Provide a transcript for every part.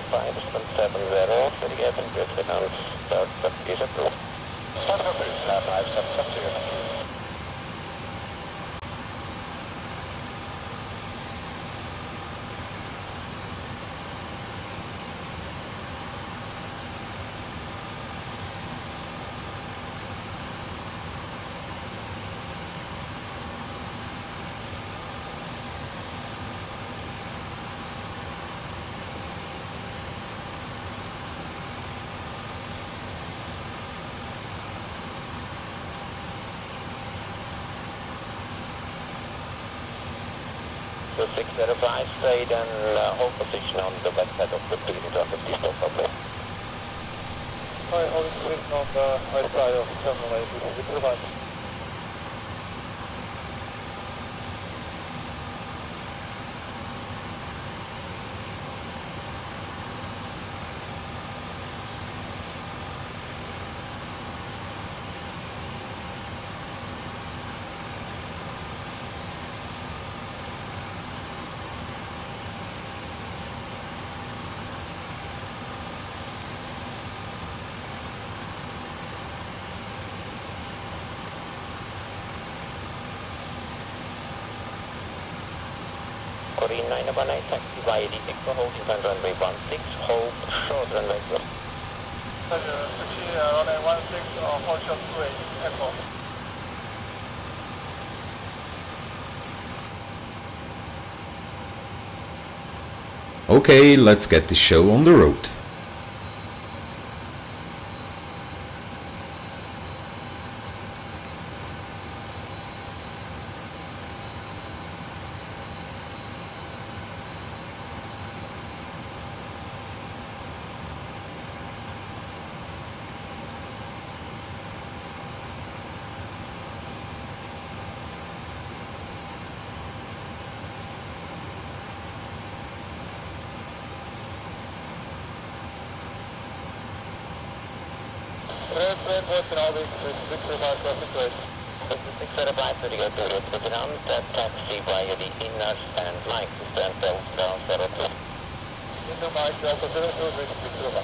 570, Sergej, and good signal, start is approved. 570. So 605, stayed and hold position on the west side of the building to 50 stop probably. Hi, holding position on the right side of terminal 8, 605. Korean 918, taxi via the Echo, holding on runway 16, hold short runway 12. Taxi runway 16, hold short 28, Echo. Okay, let's get the show on the road. Red, what's in all these 635 traffic rate? 605, Sergej, to the ground, taxi via the inner and Mike, stand down 02. Into Mike, Delta 02, 605.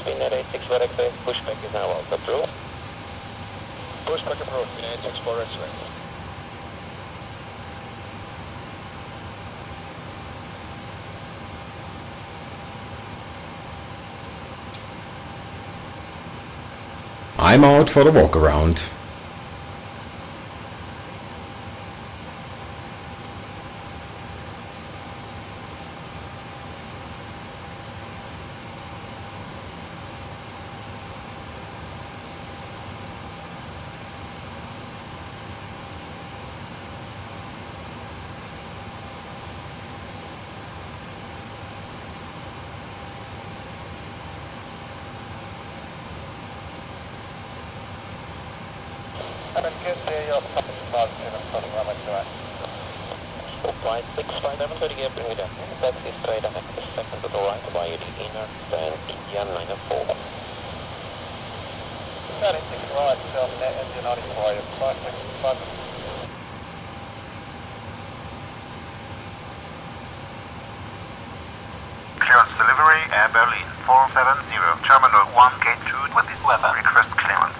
Spinner 86 for X-ray, pushback is now also approved. Pushback approved, Spinner 86 for X-ray. I'm out for the walk around. And get your positive and starting runway 2. Flight 657, Sergej, bring it up. Taxi straight ahead, second to the right via the inner and India 904. 36 right, net engine on required, 565. Clearance delivery, Air Berlin 470, Terminal 1, Gate 2 with this weather, request clearance.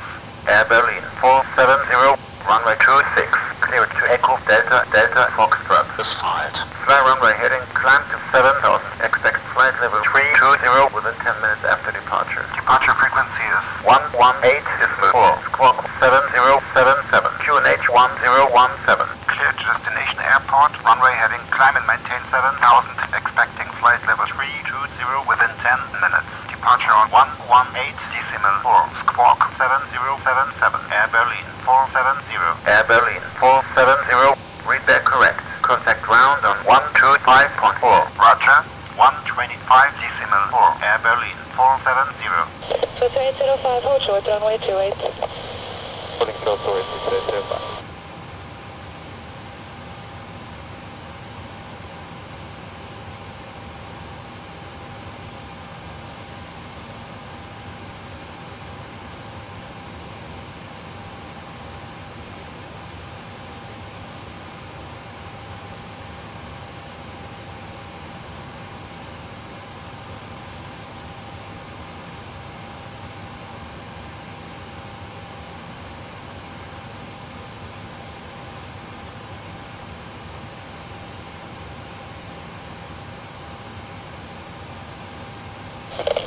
Air Berlin 470, runway 26, cleared to Echo Delta Foxtrot. Flight. Fly runway heading, climb to 7000, expect flight level 320 within 10 minutes after departure. Departure frequency is 118.4, squawk 7077, QNH 1017. Cleared to destination airport, runway heading, climb and maintain 7000, expecting flight level 320 within 10 minutes. Departure on 118.4, squawk 7077, Air Berlin 470, Air Berlin 470. 470, read that correct. Contact ground on 125.4. Roger, 125.4. Air Berlin 470. So 3805, hold short, runway 28. Pulling close to 3805.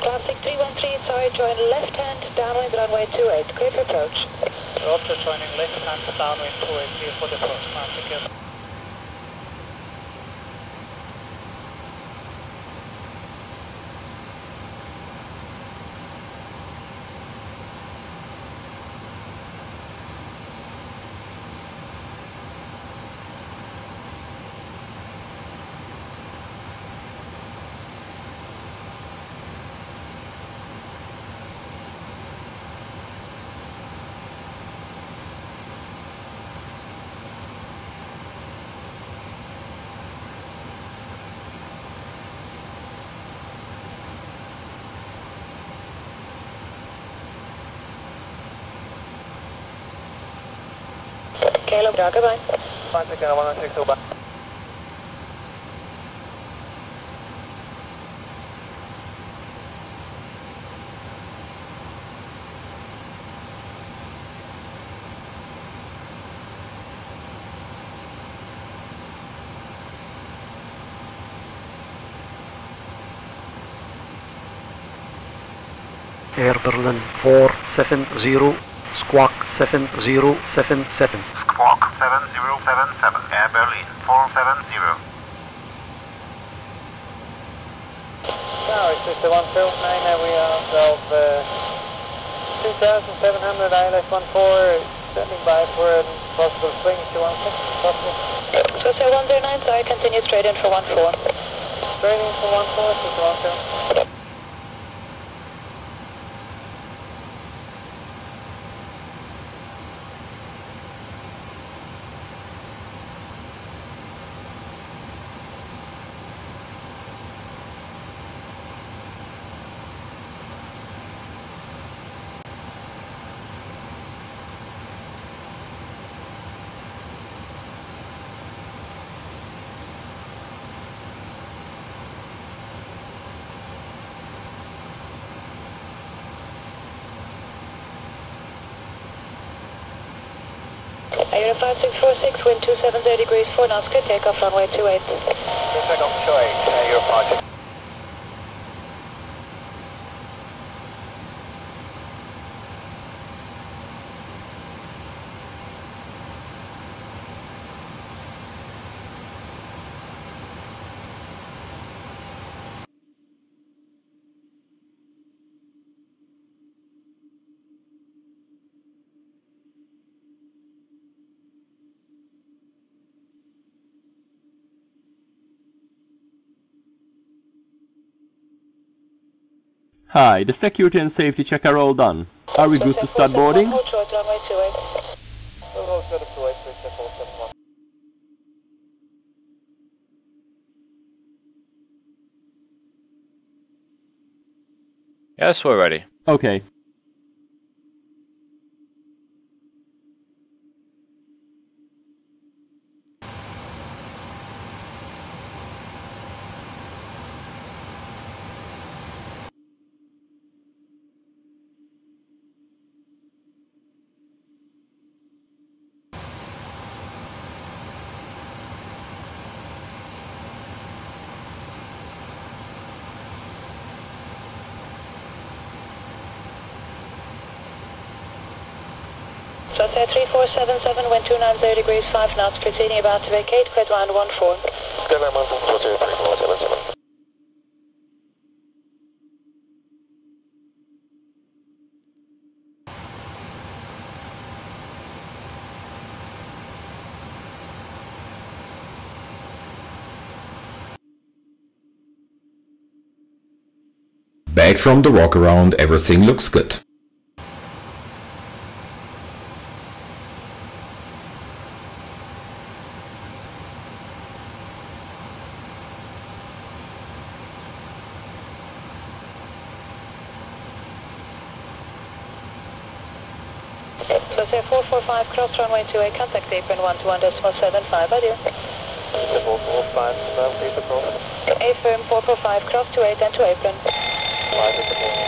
Classic 313, sorry, join left hand, downwind runway 28, clear for approach. Roger, joining left hand downwind 28, clear for the approach. Thank you. Caleb, goodbye. 5 second, 116, back. Air Berlin 470, squawk 7077. Squawk 7077. Air Berlin 470. Tower 6109, we are of 2700 ILS14, standing by for a possible swing to 16, possible. So 109, sorry, continue straight in for 14. Straight in for 14, 612. Air 5646, wind 270 degrees 4 knots, clear takeoff runway 28. Take off 28, your approach. Hi, the security and safety check are all done. Are we good to start boarding? Hold short, runway 28. We'll hold short of 28, please, 471. Yes, we're ready. Okay. So 3477, wind 290 degrees 5 knots, proceeding about to vacate, clear ground 14. Clear ground 14, 3477. Back from the walk around, everything looks good. So say 445 cross runway 28, contact apron 121.75, adieu. 445, please approach. Affirm 445 cross 28 and to apron. 5 is approach.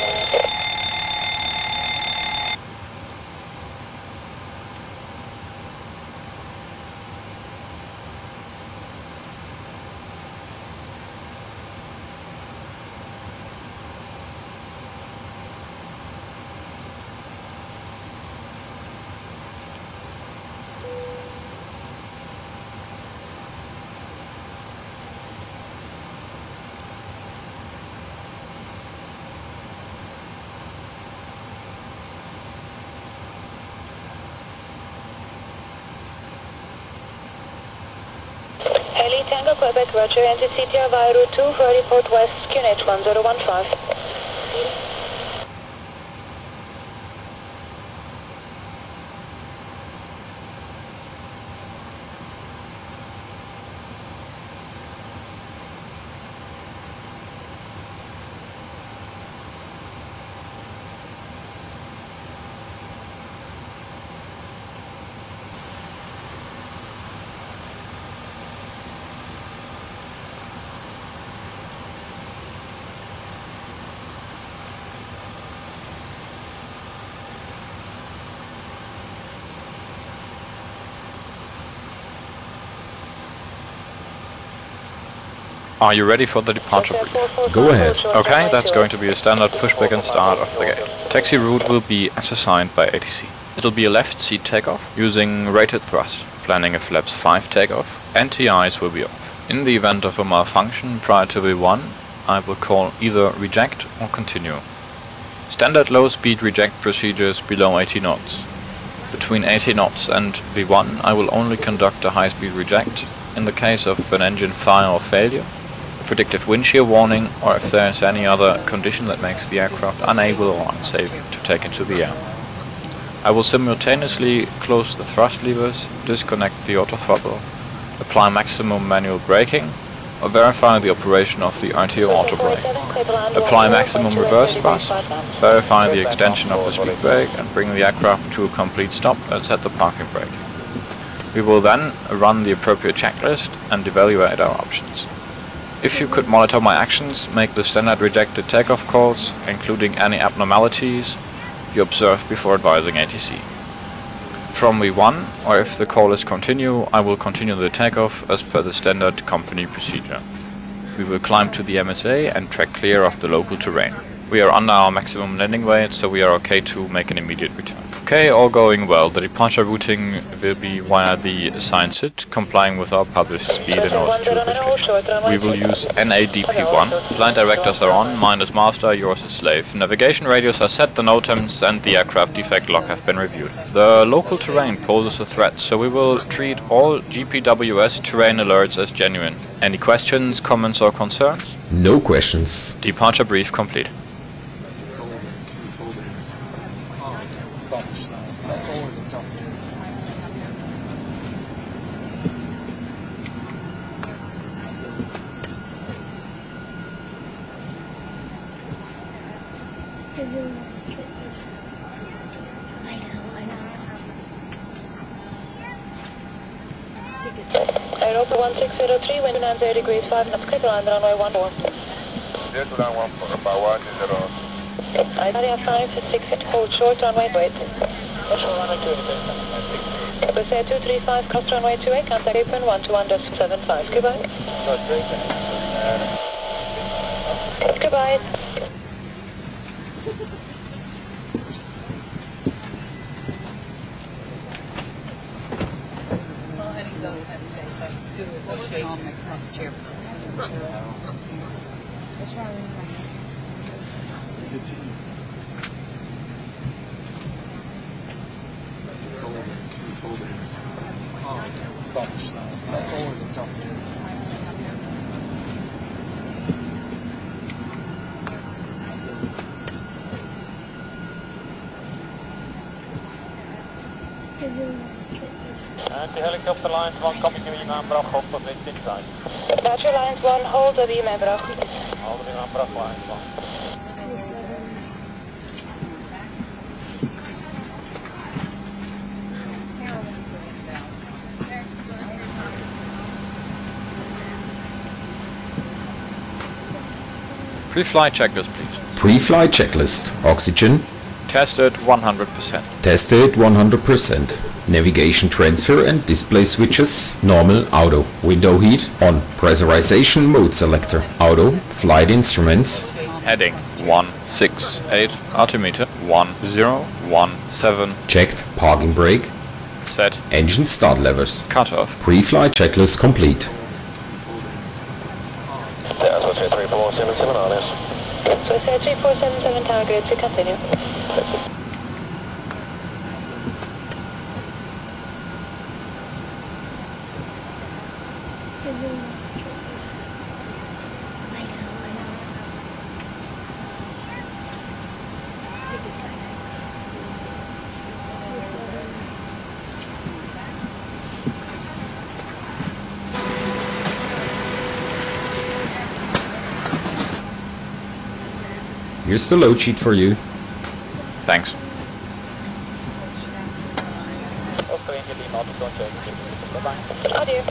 Heli Tango Quebec, Roger, enter CTR via route 2 for report west, QNH 1015. Are you ready for the departure brief? Go ahead. Okay, that's going to be a standard pushback and start of the gate. Taxi route will be as assigned by ATC. It'll be a left seat takeoff using rated thrust, planning a flaps 5 takeoff, and TIs will be off. In the event of a malfunction prior to V1, I will call either reject or continue. Standard low speed reject procedures below 80 knots. Between 80 knots and V1, I will only conduct a high speed reject in the case of an engine fire or failure, predictive wind shear warning, or if there is any other condition that makes the aircraft unable or unsafe to take into the air. I will simultaneously close the thrust levers, disconnect the auto throttle, apply maximum manual braking, or verify the operation of the RTO auto brake. Apply maximum reverse thrust, verify the extension of the speed brake, and bring the aircraft to a complete stop and set the parking brake. We will then run the appropriate checklist and evaluate our options. If you could monitor my actions, make the standard rejected takeoff calls, including any abnormalities you observed before advising ATC. From V1, or if the call is continue, I will continue the takeoff as per the standard company procedure. We will climb to the MSA and track clear of the local terrain. We are under our maximum landing weight, so we are okay to make an immediate return. Okay, all going well. The departure routing will be via the assigned SID, complying with our published speed and altitude restrictions. We will use NADP1. Flight directors are on, mine is master, yours is slave. Navigation radios are set, the NOTAMs and the aircraft defect log have been reviewed. The local terrain poses a threat, so we will treat all GPWS terrain alerts as genuine. Any questions, comments or concerns? No questions. Departure brief complete. Aerosoft 1603, wind 90 degrees 5 knots, clear to land runway 14. 0 to land 14, about 10. Italia 568, hold short runway 28. We say 235, cross runway 28, contact apron 121.75, goodbye. Goodbye. Anti-helicopter lines 1 coming to Innsbruck, hold position inside. Battery lines 1, hold at Innsbruck. Hold at Innsbruck lines 1. Pre-flight checklist, please. Pre-flight checklist. Oxygen. Tested 100%. Tested 100%. Navigation transfer and display switches. Normal auto. Window heat on. Pressurization mode selector. Auto. Flight instruments. Heading 168. Altimeter 1017. Checked. Parking brake. Set. Engine start levers. Cutoff. Pre-flight checklist complete. There's 3477 on this. So say 3477 tower grade to continue. Here's the load sheet for you. Thanks. Oscar India Lima, Auto Contact. Bye-bye. Adieu.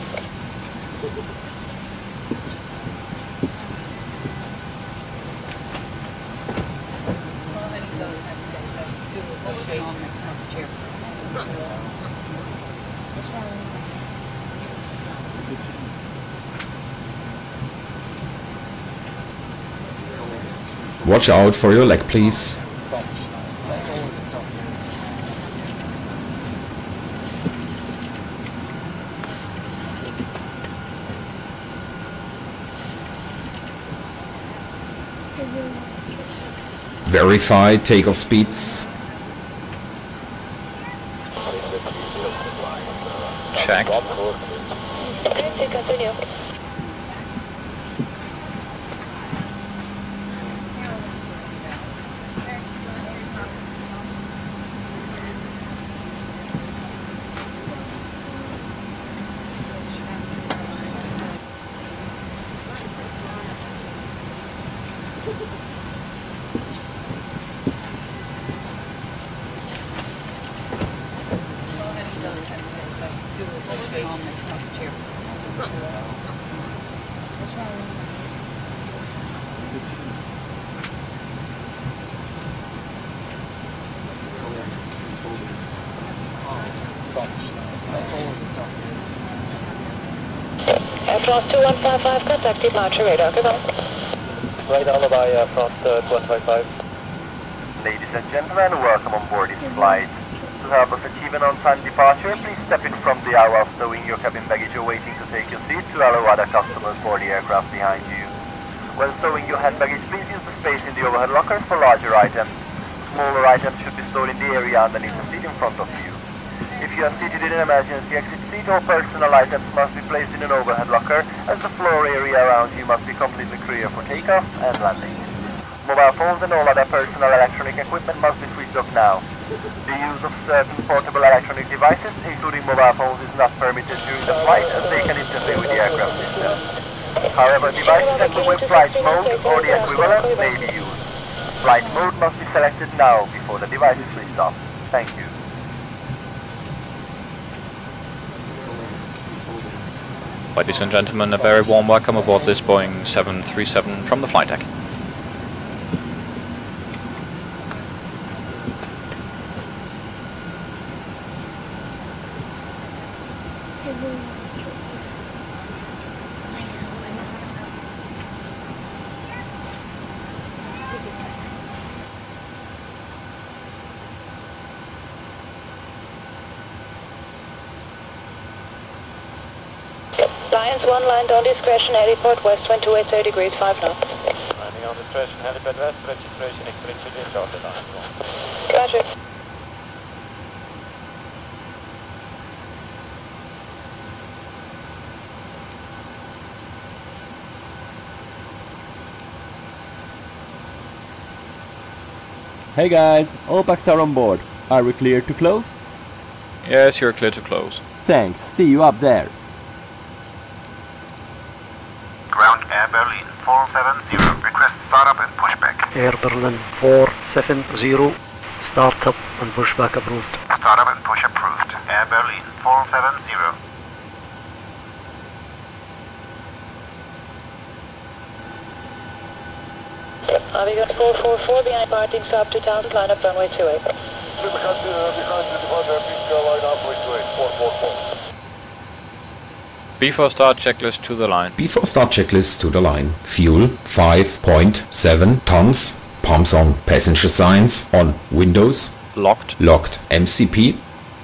Watch out for your leg, please. Verify takeoff speeds. Checked. Grade to continue. Air France 2155, contact departure radar, goodbye. Right alibi, France 2155. Ladies and gentlemen, welcome on board this flight. To help us achieve an on-time departure, please step in from the aisle while stowing your cabin baggage or waiting to take your seat to allow other customers board the aircraft behind you. When stowing your hand baggage, please use the space in the overhead lockers for larger items. Smaller items should be stored in the area underneath the seat in front of you. If you are seated in an emergency exit seat, all personal items must be placed in an overhead locker, as the floor area around you must be completely clear for takeoff and landing. Mobile phones and all other personal electronic equipment must be switched off now. The use of certain portable electronic devices, including mobile phones, is not permitted during the flight, as they can interfere with the aircraft system. However, devices equipped with flight mode or the equivalent may be used. Flight mode must be selected now before the device is switched off. Thank you. Ladies and gentlemen, a very warm welcome aboard this Boeing 737 from the flight deck. Lions 1 line on discretion, heliport west 280 degrees 5 knots. Landing on discretion, helipad west, registration explicitly charted Lions 1. Roger. Hey guys, all packs are on board. Are we clear to close? Yes, you're clear to close. Thanks, see you up there. Ground Air Berlin 470. Request startup and pushback. Air Berlin 470, startup and pushback approved. Startup and push approved. Air Berlin 470. Avigon 444 behind parting sub 2000, line up runway 28. Before start checklist to the line. Before start checklist to the line. Fuel 5.7 tons. Pumps on. Passenger signs on. Windows Locked. locked. MCP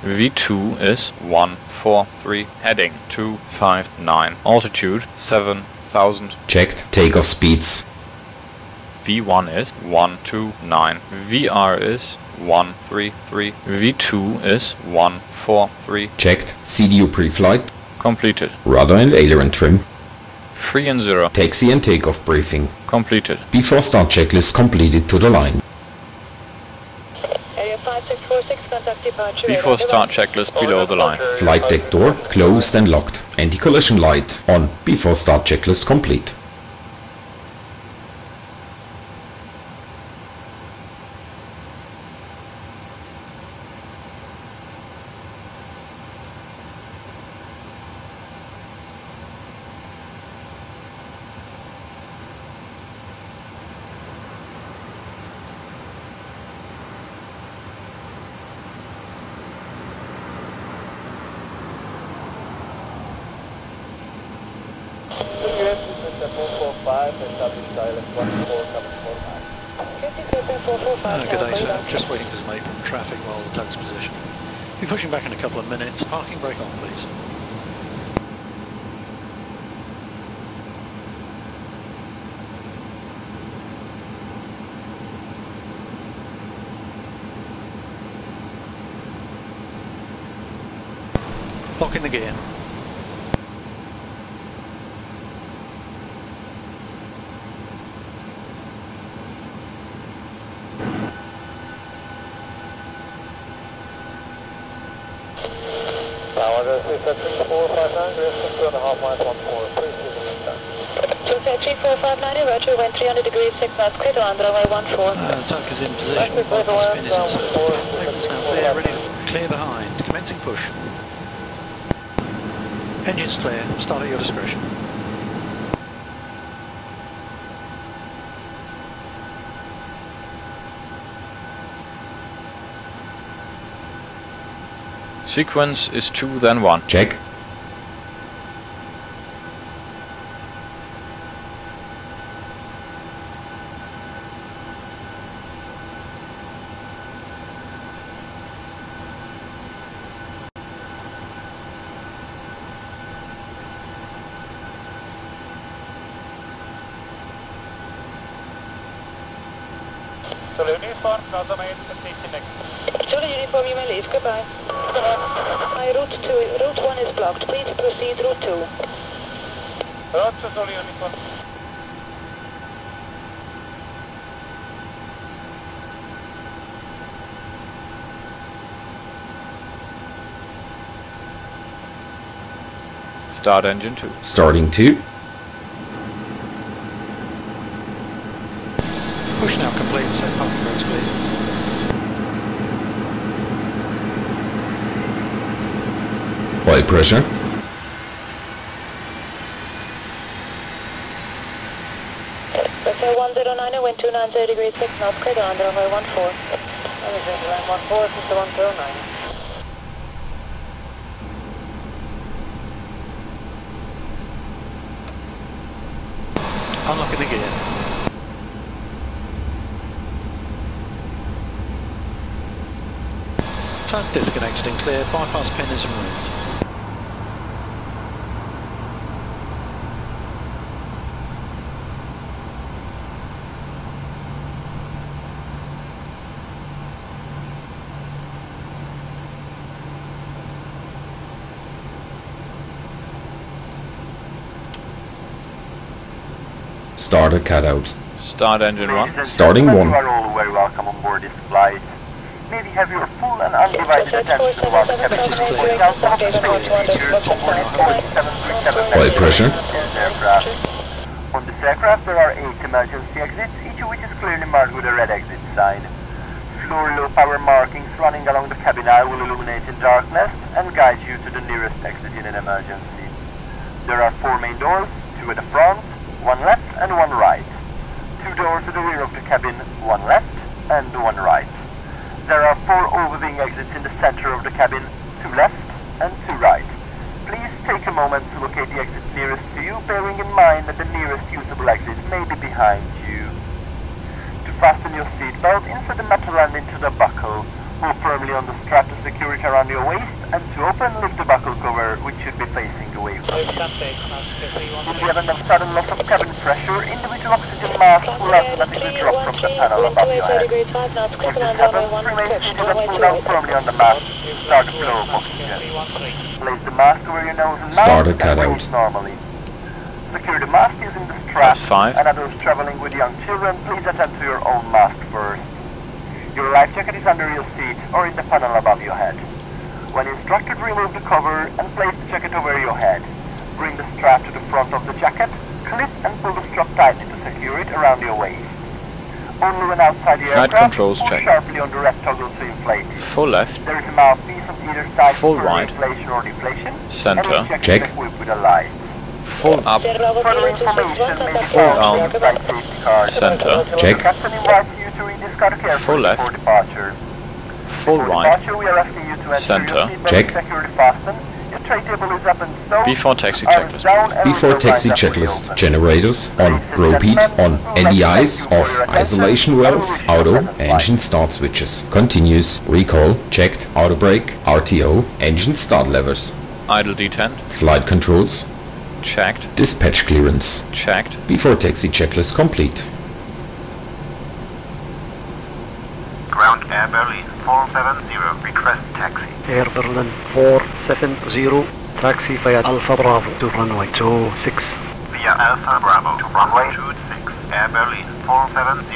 V2 is 143. Heading 259. Altitude 7000. checked. Takeoff speeds V1 is 129. VR is 133. V2 is 143. checked. CDU pre-flight. Completed. Rudder and aileron trim. 3 and 0. Taxi and takeoff briefing. Completed. Before start checklist completed to the line. Area 5646, contact departure. Before start checklist below the line. Flight deck door closed and locked. Anti-collision light on. Before start checklist complete. Good day, sir. Just waiting for some apron traffic while the tug's position. Be pushing back in a couple of minutes. Parking brake on, please. Locking the gear. Jose 3459, roger, wind 300 degrees, 6 knots, clear to land, runway 14. Tug is in position. Bypass pin is inserted. Apron's now clear, ready to clear behind. Commencing push. Engines clear. Start at your discretion. Sequence is 2 then 1. Check. Zulu uniform, Plaza Main, station next. Zulu uniform, you may leave, goodbye. My route 1 is blocked, please proceed route 2. Roger, Zulu uniform. Start engine 2. Starting 2. Push now complete. Set parking brakes, please. Oil pressure. Vessel 109, wind 290 degrees, 6 knots, clear to land, runway 14. Line 14, system 109. Unlocking the gear. Tug disconnected and clear. Bypass pin is removed. Starter cutout. Start engine 1. Starting 1. You are all very welcome on board this flight. May we have your full and undivided attention while the cabin is pointing out some of the safety features on board the Boeing 737 Oil pressure. aircraft. On this aircraft there are 8 emergency exits, each of which is clearly marked with a red exit sign. Floor low power markings running along the cabin aisle will illuminate in darkness and guide you to the nearest exit in an emergency. There are 4 main doors, 2 at the front, 1 left and 1 right. 2 doors to the rear of the cabin, 1 left and 1 right. There are 4 overwing exits in the center of the cabin, 2 left and 2 right. Please take a moment to locate the exit nearest to you, bearing in mind that the nearest usable exit may be behind you. To fasten your seatbelt, insert the metal end into the buckle. Hold firmly on the strap to secure it around your waist, and to open, lift the buckle cover, which should be facing away from you. In the event of sudden loss of cabin pressure, individual oxygen masks will automatically drop from the panel above your head. If this happens, remain seated and pull down firmly on the mask to start the flow of oxygen. Place the mask over your nose and mouth and breathe normally. Secure the mask using the strap, and others traveling with young children, please attend to your own mask first. Your life jacket is under your seat or in the panel above your head. When instructed, remove the cover and place the jacket over your head. Bring the strap to the front of the jacket, clip and pull the strap tightly to secure it around your waist. Only when outside the Flight aircraft, controls pull check. sharply on the red toggle to inflate it. Full left. There is a mouthpiece on either side Full for right. inflation or deflation. Center. And a Check. equipped with a light. Full up. Further information may be Full found down. on the right safety card. Center. Check. The captain invites you to read this card carefully Full left. before departure. Full Before right. departure, we are asking you to ensure Center. your seatbelt Check. is securely fastened, your tray table is up and stowed, Before taxi arms checklist. down, and Before window taxi blinds are fully checklist, open. generators on, ProATC on, NEIs off, isolation valve, auto, engine start switches, continuous, recall, checked, auto brake, RTO, engine start levers, Idle detent. flight controls, Checked. dispatch clearance, Checked. before taxi checklist complete. Ground Air Berlin 470, request taxi. Air Berlin 470, taxi via Alpha Bravo to runway 26. Via Alpha Bravo to runway 26, Air Berlin 470.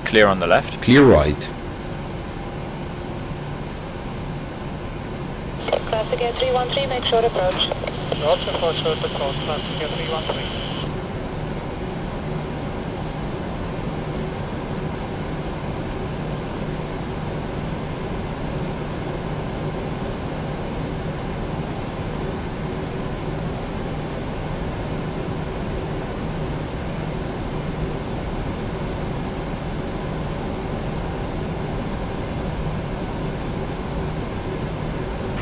Clear on the left. Clear right. Classic Air 313, make short approach. Roger for short approach, Classic Air 313.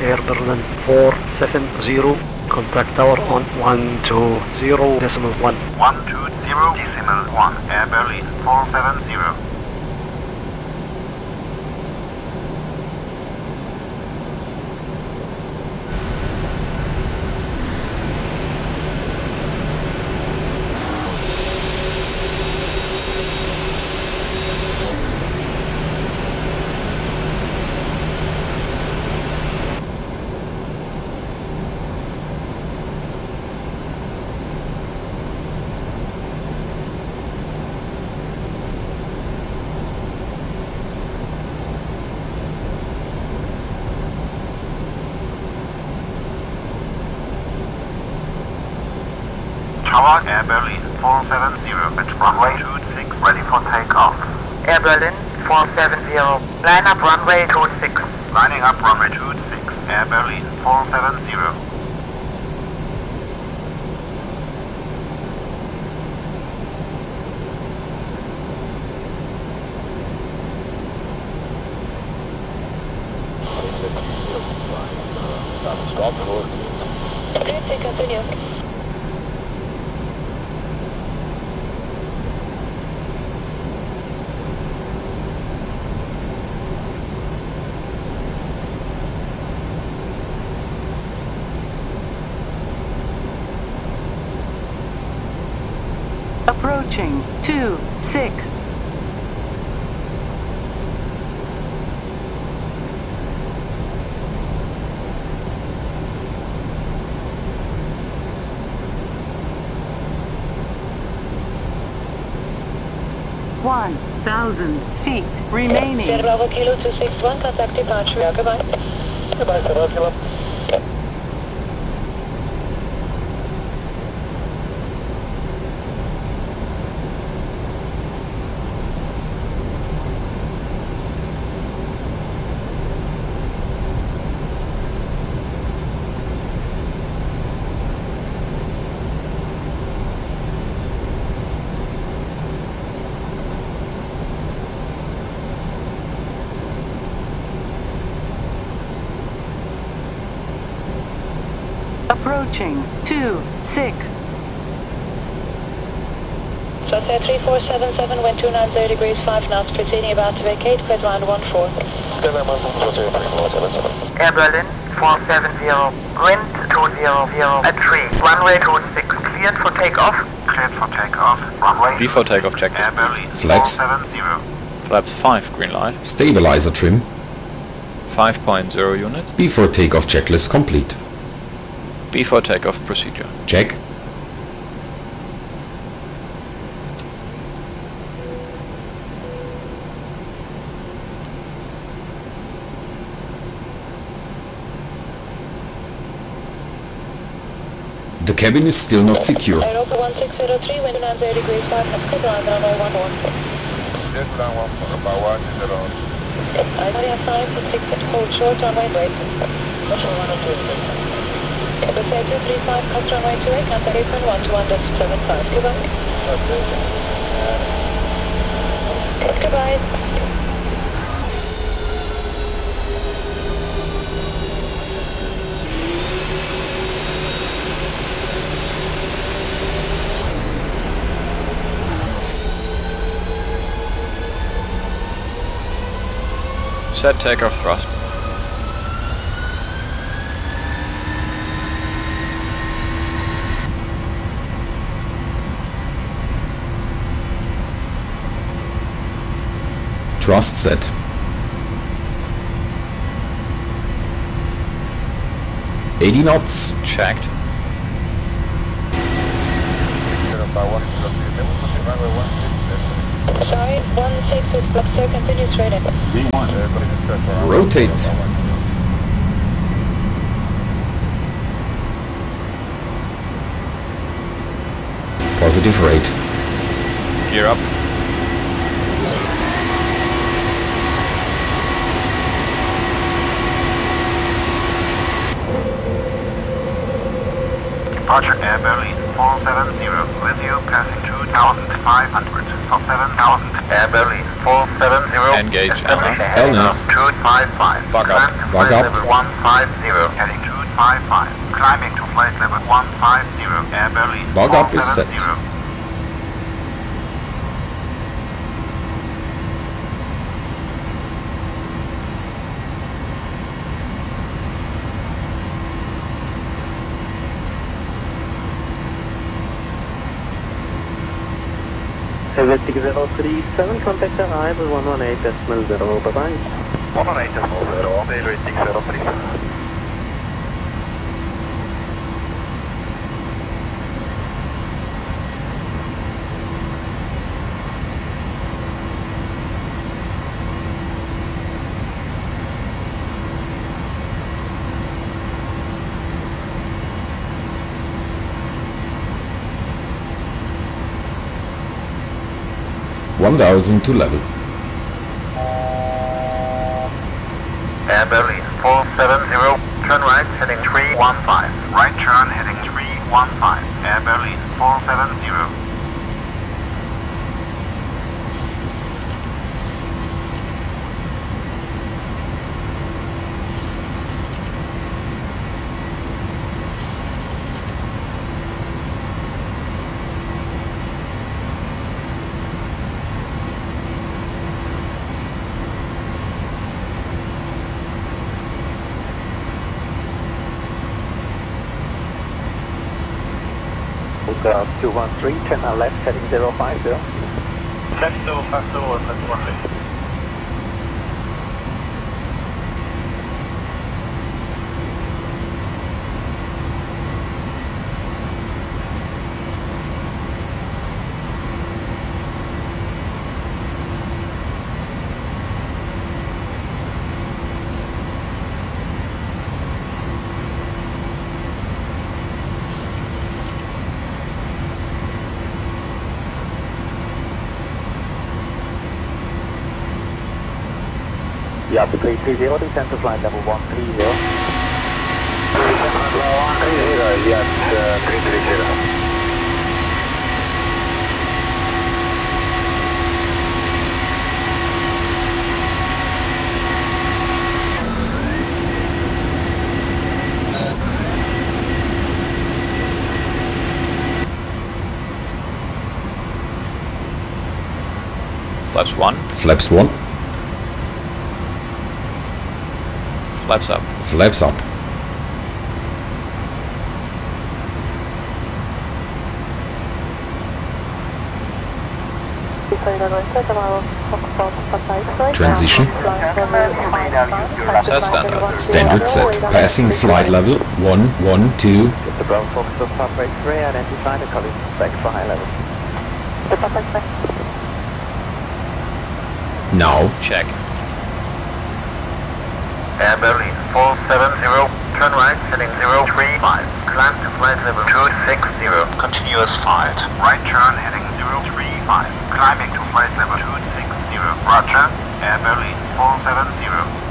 Air Berlin 470, contact tower on 120.1. 120.1, Air Berlin 470. Tower Air Berlin 470 at runway 26, ready for takeoff. Air Berlin 470, line up runway 26. Lining up runway 26, Air Berlin 470. Great, continue. Approaching 26. 1,000 feet remaining. Bravo Kilo 261, contact departure. Yeah, goodbye. Goodbye, Bravo Kilo. Approaching 26. Sunset 3477, wind 290 degrees, 5 knots, proceeding about to vacate, clear to land 14. Air Berlin 470, wind 200 at 3, runway 26, cleared for takeoff. Cleared for takeoff. Runway. Before takeoff checklist. Air Berlin Flaps. 470. Flaps 5 green light. Stabilizer trim. 5.0 units. Before takeoff checklist complete. Before takeoff procedure. Check. The cabin is still not secure. Aerosoft 1603, wind 290 degrees, 5 knots, clear to land runway 11. Yes, down 1 about 1 Italia 5 to 6 at hold short runway break. Sunset 235, cost runway 28, contact apron 121.75. Goodbye. Goodbye. Set takeoff thrust. Thrust set. $80 knots. Checked. Sorry, 16 with block, sir, continue straight in. Rotate. Positive rate. Gear up. Departure Air Berlin 470, with you passing 2,500 for 7,000. Air Berlin 470. Engage LNAV. 255. Bug up. Bug up. Level 150. Heading 255. Climbing to flight level 150. Air Berlin Bug up is set. 470. FTX 037, contact arrival 118.0, bye-bye. 118.0, FTX 037. To level. Air Berlin 470, turn right heading 315. Right turn heading 315. Air Berlin 470. Bulldog 213, turn left heading 050. Left 050 and left 1 Yacht 330, descend to flight level 130. Descend to level 130, Yacht 330. Flaps 1. Flaps 1. Flaps up. Flaps up. Transition. Set standard. Standard set. Passing flight level 112. The Brown Fox of Pathway 3, identify the column back for high level. Now. Check. Air Berlin 470, turn right, heading 035. Climb to flight level 260. Continuous flight. Right turn, heading 035. Climbing to flight level 260. Roger. Air Berlin 470.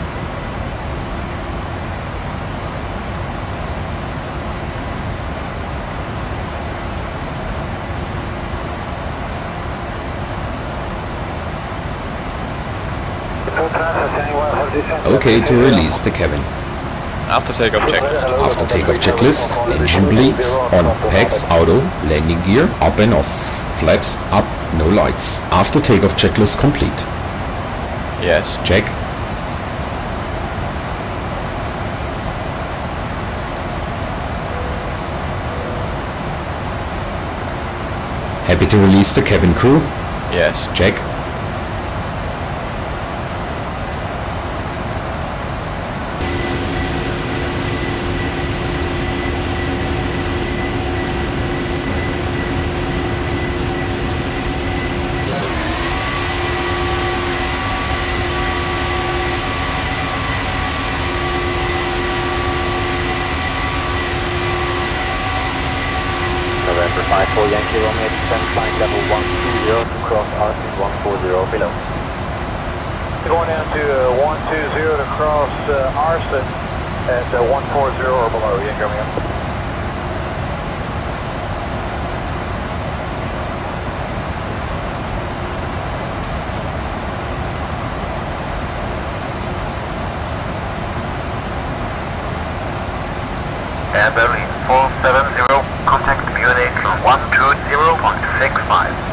Okay to release the cabin. After takeoff checklist. After takeoff checklist, engine bleeds, on, PAX, auto, landing gear, up and off, flaps up, no lights. After takeoff checklist complete. Yes. Check. Happy to release the cabin crew? Yes. Check. November 54 Yankee Romeo, descend flight level 120 to cross RC 140 below. Going down to 120 to cross RC at 140 or below, Yankee Romeo. Air Berlin 470, contact Munich 120.65.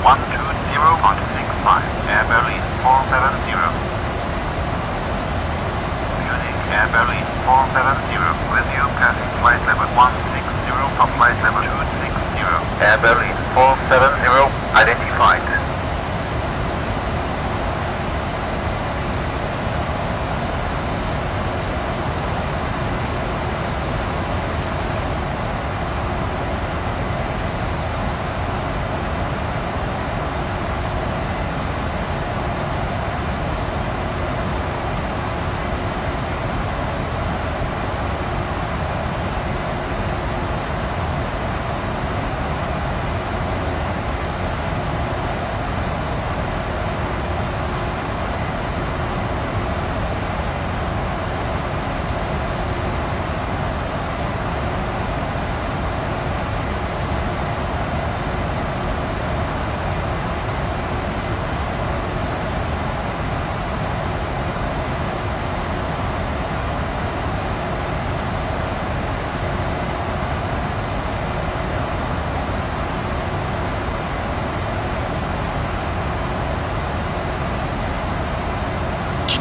120.65. Air Berlin 470. Munich Air Berlin 470, with you passing flight level 160 for flight level 260. Air Berlin 470, identified.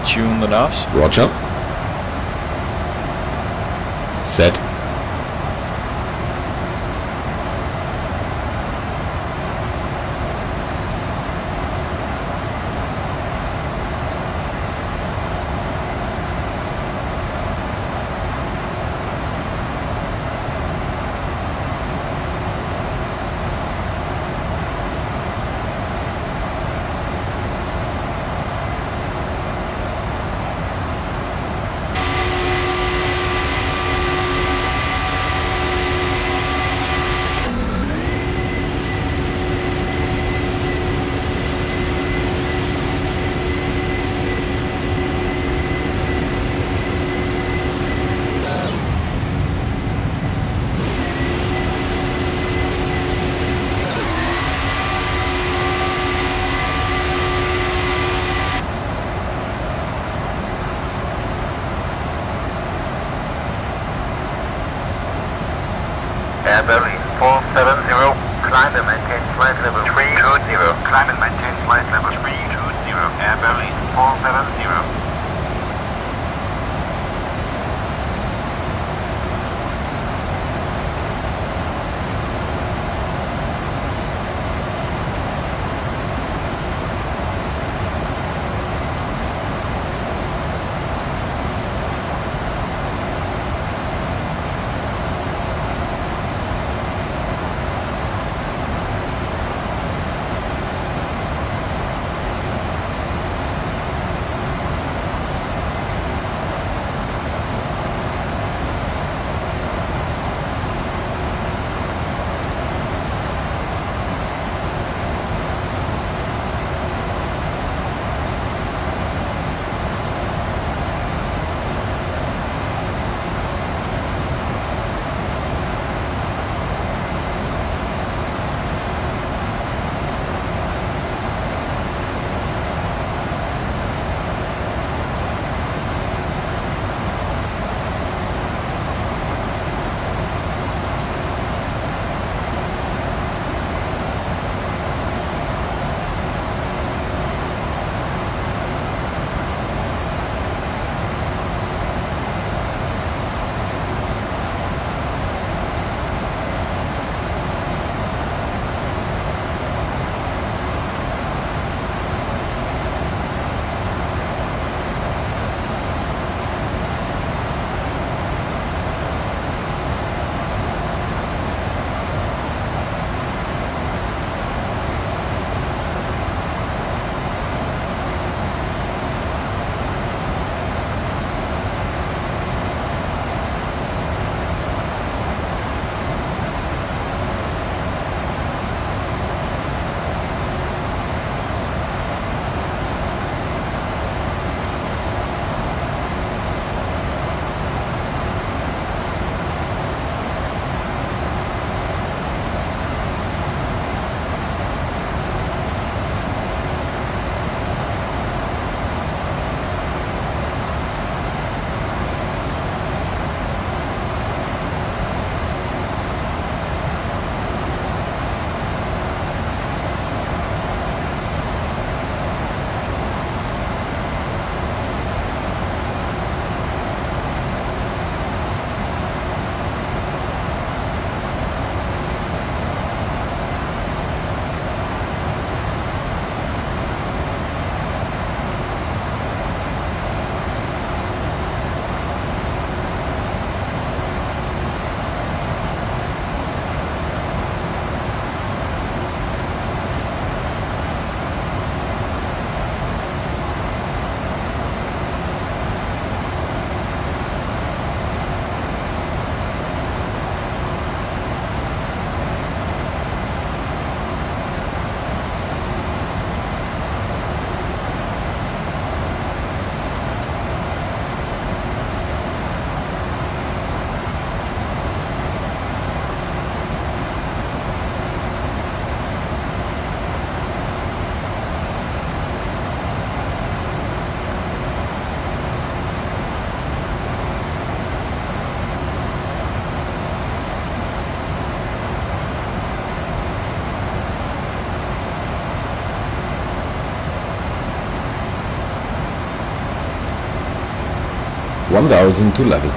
Tune the navs. Roger. Set. 470, climb and maintain flight level 320. Climb and maintain flight level 320. Air Berlin 470. (1000 to level).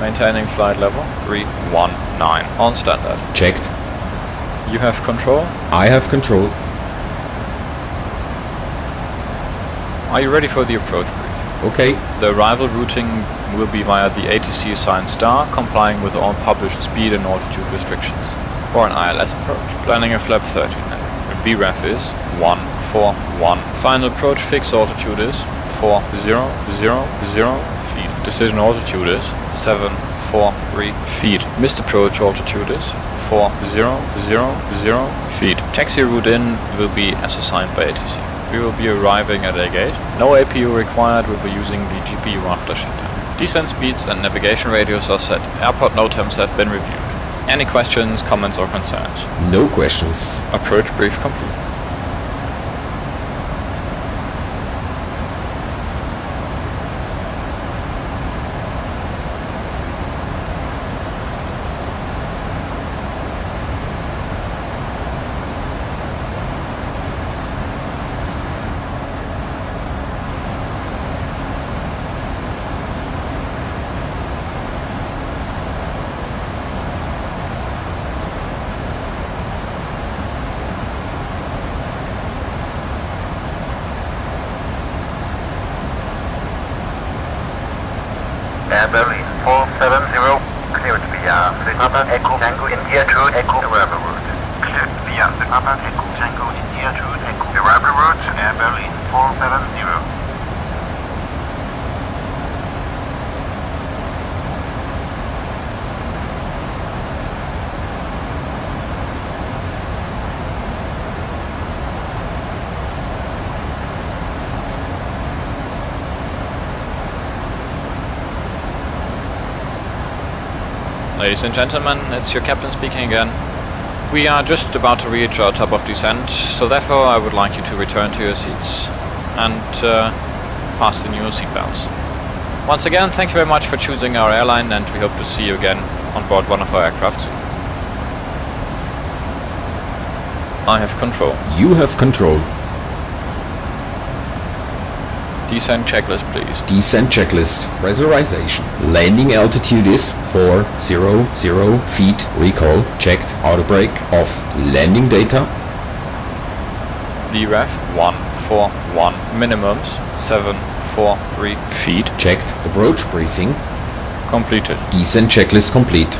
Maintaining flight level 319 on standard. Checked. You have control. I have control. Are you ready for the approach brief? Okay. The arrival routing will be via the ATC assigned star, complying with all published speed and altitude restrictions. For an ILS approach, planning a flap 13. VREF is 141. Final approach fixed altitude is 4000 feet. Decision altitude is 743 feet. Missed approach altitude is 4000 feet. Taxi route in will be as assigned by ATC. We will be arriving at a gate. No APU required, we'll be using the GPU after shutdown. Descent speeds and navigation radios are set. Airport NOTAMs have been reviewed. Any questions, comments or concerns? No questions. Approach brief complete. Air Berlin 470, cleared via the Papa Echo Tango India 2 Echo arrival route. Cleared via the Papa Echo Tango India 2 Echo arrival route, Air Berlin 470. Ladies and gentlemen, it's your captain speaking again. We are just about to reach our top of descent, so therefore I would like you to return to your seats and fasten your seatbelts. Once again, thank you very much for choosing our airline, and we hope to see you again on board one of our aircraft soon. I have control. You have control. Descent checklist, please. Descent checklist. Pressurization. Landing altitude is 400 feet. Recall checked. Auto brake off. Landing data. VREF 141. Minimums 743 feet. Checked. Approach briefing. Completed. Descent checklist complete.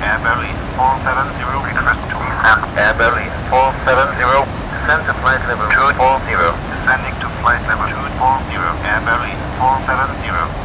Air Berlin 470, request to descend. Air Berlin 470, descend to flight level 240. Descending to flight level 240. Air Berlin 470.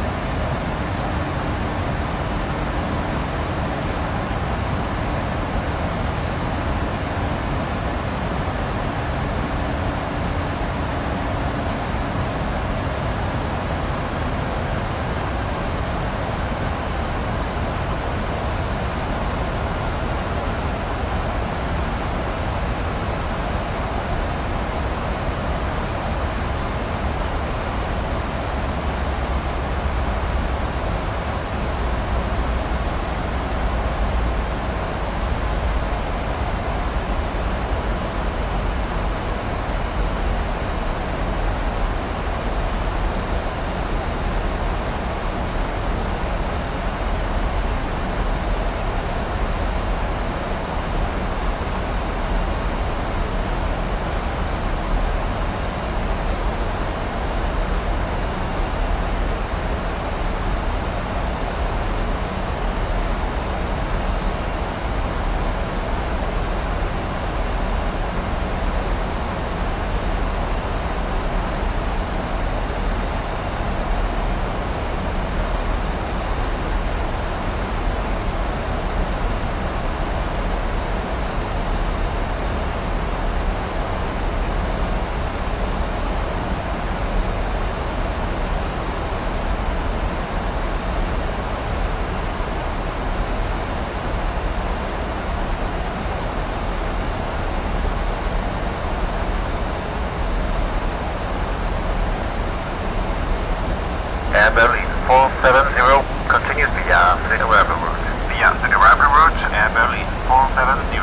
470, continues via the arrival route. Via the arrival route, Air Berlin 470.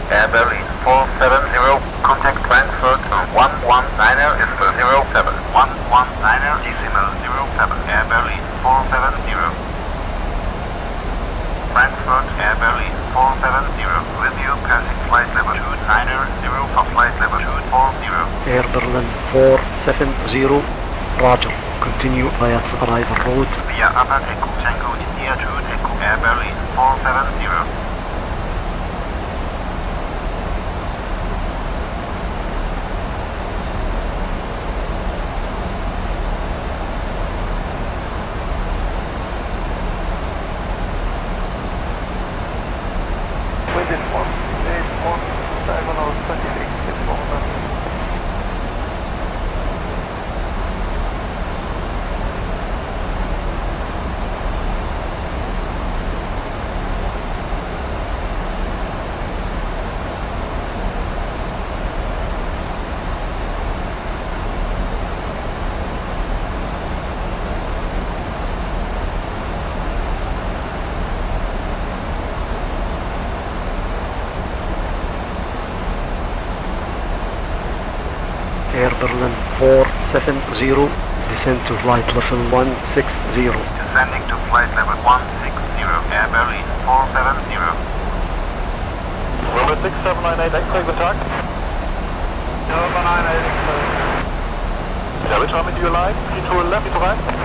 Air Berlin 470, contact Frankfurt 119er is for 07. 119er decimal 07. Air Berlin 470. Frankfurt Air Berlin 470, with you passing flight level 290 for flight level 240. Air Berlin 470, Roger. Continue via the arrival route. Via Upper Echo Tango India 2 Echo Air Berlin 470. Air Berlin 470, descend to flight level 160. Descending to flight level 160, Air Berlin 470. Robert 6798 X, guten Tag. 798 X. Yeah, which army do you like? T to left, T to right?